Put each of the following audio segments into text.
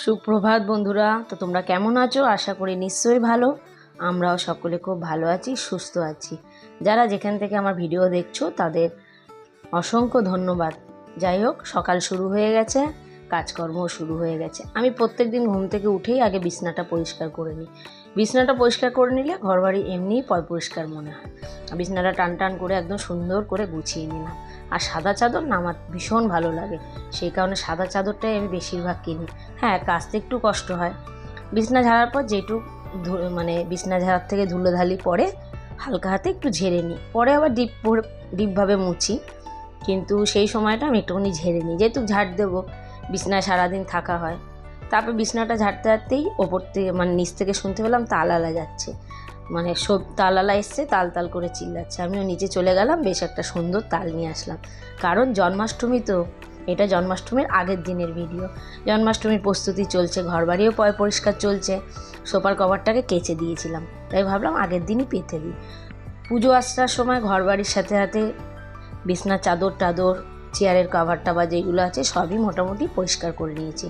সুপ্রভাত বন্ধুরা। তো তোমরা কেমন আছো? আশা করি নিশ্চয়ই ভালো। আমরাও সকলে খুব ভালো আছি, সুস্থ আছি। যারা যেখান থেকে আমার ভিডিও দেখছো তাদের অসংখ্য ধন্যবাদ। যাই হোক, সকাল শুরু হয়ে গেছে, কাজকর্ম শুরু হয়ে গেছে। আমি প্রত্যেক দিন ঘুম থেকে উঠেই আগে বিছনাটা পরিষ্কার করে নিই। বিছনাটা পরিষ্কার করে নিলে ঘরবাড়ি এমনিই পরিষ্কার মনে হয়। বিছনাটা টান টান করে একদম সুন্দর করে গুছিয়ে নিলাম। আর সাদা চাদর না আমার ভীষণ ভালো লাগে, সেই কারণে সাদা চাদরটাই আমি বেশিরভাগ কিনি। হ্যাঁ, কাচতে একটু কষ্ট হয়। বিছনা ঝাড়ার পর যেটুক বিছনা ঝাড়ার থেকে ধুলোধালি পরে হালকা হাতে একটু ঝেড়ে নিই, পরে আবার ডিপভাবে মুছি। কিন্তু সেই সময়টা আমি একটুখানি ঝেড়ে নিই, যেহেতু ঝাড় দেবো, বিছনায় সারাদিন থাকা হয়। তারপর বিছনাটা ঝাড়তে ঝাড়তেই ওপর থেকে নিচ থেকে শুনতে পেলাম তালালা যাচ্ছে, সব তালালা এসছে, তাল তাল করে চিল্লাচ্ছে। আমিও নিচে চলে গেলাম, বেশ একটা সুন্দর তাল নিয়ে আসলাম। কারণ জন্মাষ্টমী তো, এটা জন্মাষ্টমীর আগের দিনের ভিডিও। জন্মাষ্টমীর প্রস্তুতি চলছে, ঘরবাড়িও পরিষ্কার চলছে। সোফার কভারটাকে কেচে দিয়েছিলাম, তাই ভাবলাম আগের দিনই পেতে দিই। পুজো আসার সময় ঘরবাড়ির সাথে সাথে বিছনার চাদর টাদর, চেয়ারের কভার টাভার যেগুলো আছে সবই মোটামুটি পরিষ্কার করে নিয়েছি।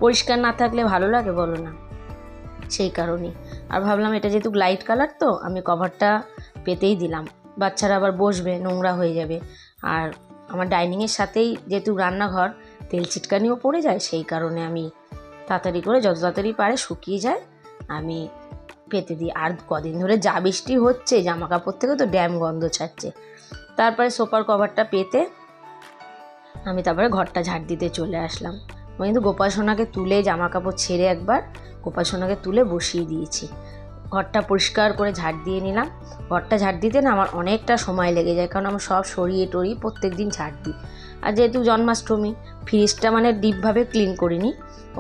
পরিষ্কার না থাকলে ভালো লাগে বলো না? সেই কারণেই। আর ভাবলাম এটা যেহেতু লাইট কালার, তো আমি কভারটা পেতেই দিলাম। বাচ্চারা আবার বসবে, নোংরা হয়ে যাবে। আর আমার ডাইনিংয়ের সাথেই যেহেতু রান্নাঘর, তেল ছিটকানিও পড়ে যায়, সেই কারণে আমি তাড়াতাড়ি করে, যত তাড়াতাড়ি পারে শুকিয়ে যায়, আমি পেতে দিই। আর কদিন ধরে যা বৃষ্টি হচ্ছে, জামা কাপড় থেকে তো ড্যাম গন্ধ ছাড়ছে। তারপরে সোফার কভারটা পেতে আমি তারপরে ঘরটা ঝাড় দিতে চলে আসলাম। আমি কিন্তু গোপাল সোনাকে তুলে, জামা কাপড় ছেড়ে একবার গোপাল সোনাকে তুলে বসিয়ে দিয়েছি। ঘরটা পরিষ্কার করে ঝাড় দিয়ে নিলাম। ঘরটা ঝাড় দিতে না আমার অনেকটা সময় লেগে যায়, কারণ আমার সব সরিয়ে টরিয়ে প্রত্যেক দিন ঝাড় দিই। আর যেহেতু জন্মাষ্টমী, ফ্রিজটা ডিপভাবে ক্লিন করিনি।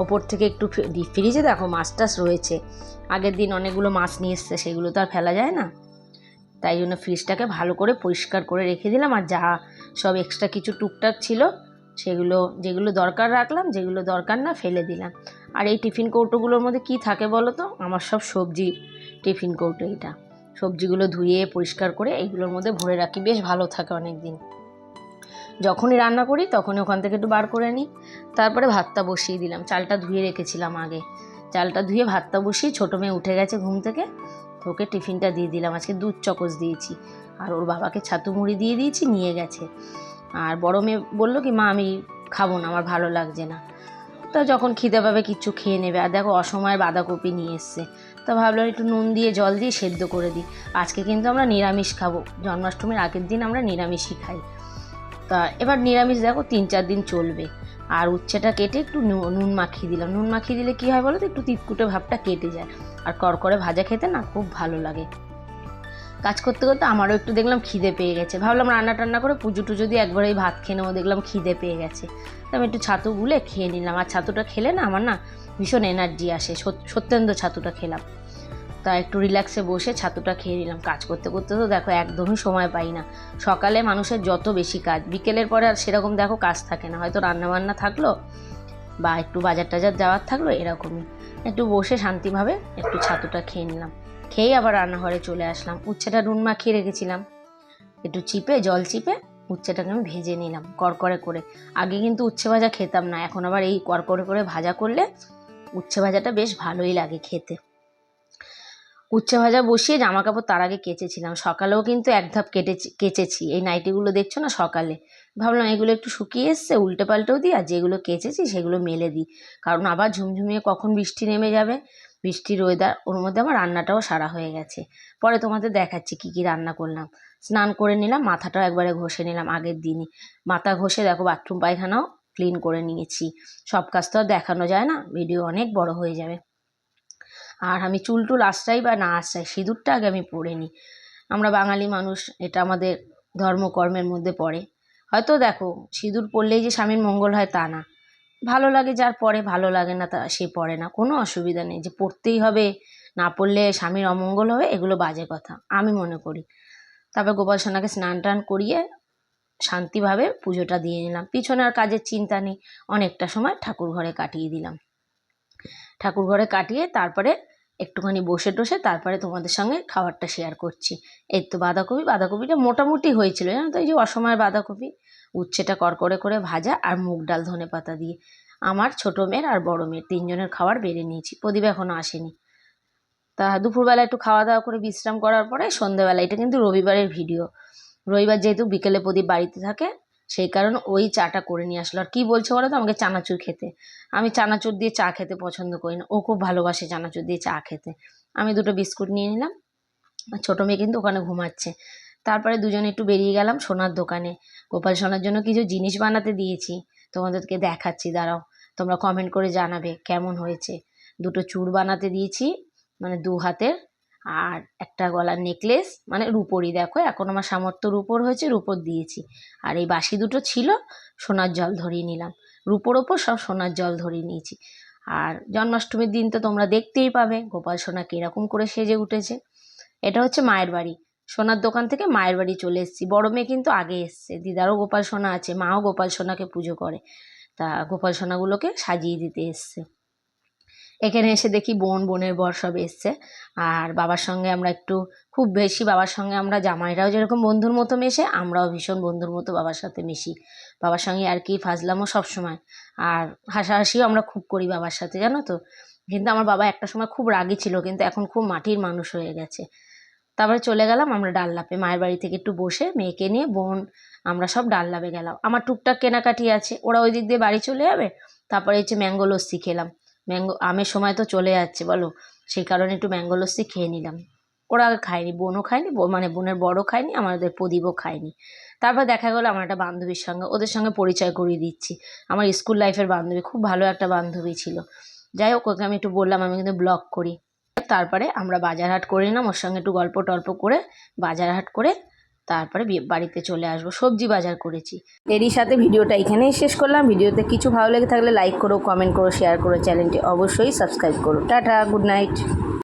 ওপর থেকে একটু ডিপ ফ্রিজে দেখো মাছ টাছ রয়েছে, আগের দিন অনেকগুলো মাছ নিয়ে এসছে, সেগুলো তো আর ফেলা যায় না। তাই জন্য ফ্রিজটাকে ভালো করে পরিষ্কার করে রেখে দিলাম। আর যা সব এক্সট্রা কিছু টুকটাক ছিল সেগুলো, যেগুলো দরকার রাখলাম, যেগুলো দরকার না ফেলে দিলাম। আর এই টিফিন কৌটোগুলোর মধ্যে কি থাকে বলো তো? আমার সব সবজি টিফিন কৌটো। এটা সবজিগুলো ধুয়ে পরিষ্কার করে এইগুলোর মধ্যে ভরে রাখি, বেশ ভালো থাকে অনেক দিন। যখনই রান্না করি তখনই ওখান থেকে একটু বার করে নিই। তারপরে ভাতটা বসিয়ে দিলাম। চালটা ধুয়ে রেখেছিলাম আগে, চালটা ধুয়ে ভাতটা বসিয়ে, ছোটো মেয়ে উঠে গেছে ঘুম থেকে, ওকে টিফিনটা দিয়ে দিলাম। আজকে দুধ চকোস দিয়েছি, আর ওর বাবাকে ছাতু মুড়ি দিয়ে দিয়েছি, নিয়ে গেছে। আর বড় মেয়ে বললো কি, মা আমি খাবো না, আমার ভালো লাগছে না। তো যখন খিদে পাবে কিচ্ছু খেয়ে নেবে। আর দেখো অসময়ের বাঁধাকপি নিয়ে এসছে, তো ভাবলাম একটু নুন দিয়ে জল দিয়ে সেদ্ধ করে দিই। আজকে কিন্তু আমরা নিরামিষ খাবো, জন্মাষ্টমীর আগের দিন আমরা নিরামিষই খাই। তা এবার নিরামিষ দেখো 3-4 দিন চলবে। আর উচ্ছেটা কেটে একটু নুন মাখিয়ে দিলাম। নুন মাখিয়ে দিলে কী হয় বলো তো, একটু তিতকুটে ভাবটা কেটে যায়। আর করকরে ভাজা খেতে না খুব ভালো লাগে। কাজ করতে করতে আমারও একটু দেখলাম খিদে পেয়ে গেছে, ভাবলাম রান্না টান্না করে পুজো টুজো দিয়ে একবারেই ভাত খেয়ে নেবো। দেখলাম খিদে পেয়ে গেছে, তো আমি একটু ছাতু গুলে খেয়ে নিলাম। আর ছাতুটা খেলে না আমার না ভীষণ এনার্জি আসে, সত্যেন্দ্র ছাতুটা খেলাম। তা একটু রিল্যাক্সে বসে ছাতুটা খেয়ে নিলাম। কাজ করতে করতে তো দেখো একদমই সময় পাই না। সকালে মানুষের যত বেশি কাজ, বিকেলের পরে আর সেরকম দেখো কাজ থাকে না। হয়তো রান্নাবান্না থাকলো বা একটু বাজার টাজার যাওয়ার থাকলো, এরকমই। একটু বসে শান্তিভাবে একটু ছাতুটা খেয়ে নিলাম। খেয়েই আবার রান্নাঘরে চলে আসলাম। উচ্ছেটা নুন মাখিয়ে রেখেছিলাম, একটু চিপে, জল চিপে উচ্ছেটাকে আমি ভেজে নিলাম কড়কড়ে করে। আগে কিন্তু উচ্ছে ভাজা খেতাম না, এখন আবার এই কড়কড়ে করে ভাজা করলে উচ্ছে ভাজাটা বেশ ভালোই লাগে খেতে। উচ্ছে ভাজা বসিয়ে জামা কাপড় তার আগে কেচেছিলাম। সকালেও কিন্তু এক ধাপ কেচেছি। এই নাইটিগুলো দেখছো না সকালে, ভাবলাম এগুলো একটু শুকিয়ে এসছে, উল্টে পাল্টেও দিই, আর যেগুলো কেচেছি সেগুলো মেলে দিই। কারণ আবার ঝুমঝুমিয়ে কখন বৃষ্টি নেমে যাবে, বৃষ্টির ওয়েদার। ওর মধ্যে আমার রান্নাটাও সারা হয়ে গেছে। পরে তোমাদের দেখাচ্ছি কি কি রান্না করলাম। স্নান করে নিলাম, মাথাটাও একবারে ঘষে নিলাম আগের দিনই। মাথা ঘষে দেখো বাথরুম পায়খানাও ক্লিন করে নিয়েছি। সব কাজ তো আর দেখানো যায় না, ভিডিও অনেক বড় হয়ে যাবে। আর আমি চুল টুল আঁচড়াই বা না আঁচড়াই, সিঁদুরটা আগে আমি পরে নিই। আমরা বাঙালি মানুষ, এটা আমাদের ধর্মকর্মের মধ্যে পড়ে। হয়তো দেখো সিঁদুর পরলেই যে স্বামীর মঙ্গল হয় তা না, ভালো লাগে যার পরে, ভালো লাগে না তা সে পড়ে না, কোনো অসুবিধা নেই। যে পড়তেই হবে, না পড়লে স্বামীর অমঙ্গল হবে, এগুলো বাজে কথা আমি মনে করি। তারপর গোপাল সোনাকে স্নান টান করিয়ে শান্তিভাবে পুজোটা দিয়ে নিলাম। পিছনে আর কাজের চিন্তা নেই, অনেকটা সময় ঠাকুর ঘরে কাটিয়ে দিলাম। ঠাকুর ঘরে কাটিয়ে তারপরে একটুখানি বসে টসে তারপরে তোমাদের সঙ্গে খাবারটা শেয়ার করছি। এই তো বাঁধাকপিটা মোটামুটি হয়েছিল, জানো তো, এই যে অসময়ের বাঁধাকপি। উচ্ছেটা কড়কড়ে করে ভাজা, আর মুগ ডাল ধনে পাতা দিয়ে। আমার ছোটো মেয়ের আর বড়ো মেয়ের 3 জনের খাবার বেড়ে নিয়েছি। প্রদীপ এখনও আসেনি। তা দুপুরবেলা একটু খাওয়া দাওয়া করে বিশ্রাম করার পরে সন্ধ্যেবেলা, এটা কিন্তু রবিবারের ভিডিও, রবিবার যেহেতু বিকেলে প্রদীপ বাড়িতে থাকে সেই কারণে ওই চাটা করে নিয়ে আসলো। আর কী বলছে বলো তো, আমাকে চানাচুর খেতে। আমি চানাচুর দিয়ে চা খেতে পছন্দ করি না, ও খুব ভালোবাসে চানাচুর দিয়ে চা খেতে। আমি 2টো বিস্কুট নিয়ে নিলাম। আর ছোটো মেয়ে কিন্তু ওখানে ঘুমাচ্ছে। তারপরে দুজনে একটু বেরিয়ে গেলাম সোনার দোকানে। গোপাল সোনার জন্য কিছু জিনিস বানাতে দিয়েছি, তোমাদেরকে দেখাচ্ছি, দাঁড়াও। তোমরা কমেন্ট করে জানাবে কেমন হয়েছে। 2টো চূড় বানাতে দিয়েছি, মানে 2 হাতের, আর একটা গলার নেকলেস, মানে রূপোরই। দেখো এখন আমার সামর্থ্য রূপোর হয়েছে, রূপোর দিয়েছি। আর এই বাসি 2টো ছিল, সোনার জল ধরিয়ে নিলাম। রূপোর ওপর সব সোনার জল ধরিয়ে নিয়েছি। আর জন্মাষ্টমীর দিন তো তোমরা দেখতেই পাবে গোপাল সোনা কীরকম করে সেজে উঠেছে। এটা হচ্ছে মায়ের বাড়ি। সোনার দোকান থেকে মায়ের বাড়ি চলে এসেছি। বড় মেয়ে কিন্তু আগে এসছে, দিদারও গোপাল সোনা আছে, মাও গোপাল সোনাকে পুজো করে, তা গোপাল সোনাগুলোকে সাজিয়ে দিতে এসছে। এখানে এসে দেখি বোনের বর সব এসছে। আর বাবার সঙ্গে আমরা একটু, খুব বেশি বাবার সঙ্গে আমরা জামাইরাও যেরকম বন্ধুর মতো মেশে, আমরাও ভীষণ বন্ধুর মতো বাবার সাথে মিশি। বাবার সঙ্গে আর কি ফাজলামও সবসময়, আর হাসাহাসিও আমরা খুব করি বাবার সাথে, জানো তো। কিন্তু আমার বাবা একটা সময় খুব রাগী ছিল, কিন্তু এখন খুব মাটির মানুষ হয়ে গেছে। তারপরে চলে গেলাম আমরা ডাললাপে, মায়ের বাড়ি থেকে একটু বসে মেয়েকে নিয়ে আমরা সব ডাললাপে গেলাম। আমার টুকটাক কেনাকাটি আছে, ওরা ওই দিক দিয়ে বাড়ি চলে যাবে। তারপরে হচ্ছে ম্যাঙ্গো লস্যি খেলাম। আমের সময় তো চলে যাচ্ছে বলো, সেই কারণে একটু ম্যাঙ্গো লস্যি খেয়ে নিলাম। ওরা খায়নি, বোনও খায়নি, মানে বোনের বড়ও খায়নি, আমাদের প্রদীপও খায়নি। তারপর দেখা গেলো আমার একটা বান্ধবীর সঙ্গে, ওদের সঙ্গে পরিচয় করিয়ে দিচ্ছি। আমার স্কুল লাইফের বান্ধবী, খুব ভালো একটা বান্ধবী ছিল। যাই হোক, ওকে আমি একটু বললাম আমি কিন্তু ব্লগ করি। তারপরে আমরা বাজার হাট করে নিলাম, ওর সঙ্গে একটু গল্প টল্প করে বাজার হাট করে তারপরে বাড়িতে চলে আসবো। সবজি বাজার করেছি। এরই সাথে ভিডিওটা এখানেই শেষ করলাম। ভিডিওতে কিছু ভালো লেগে থাকলে লাইক করো, কমেন্ট করো, শেয়ার করো, চ্যানেলটি অবশ্যই সাবস্ক্রাইব করো। Tata, good night.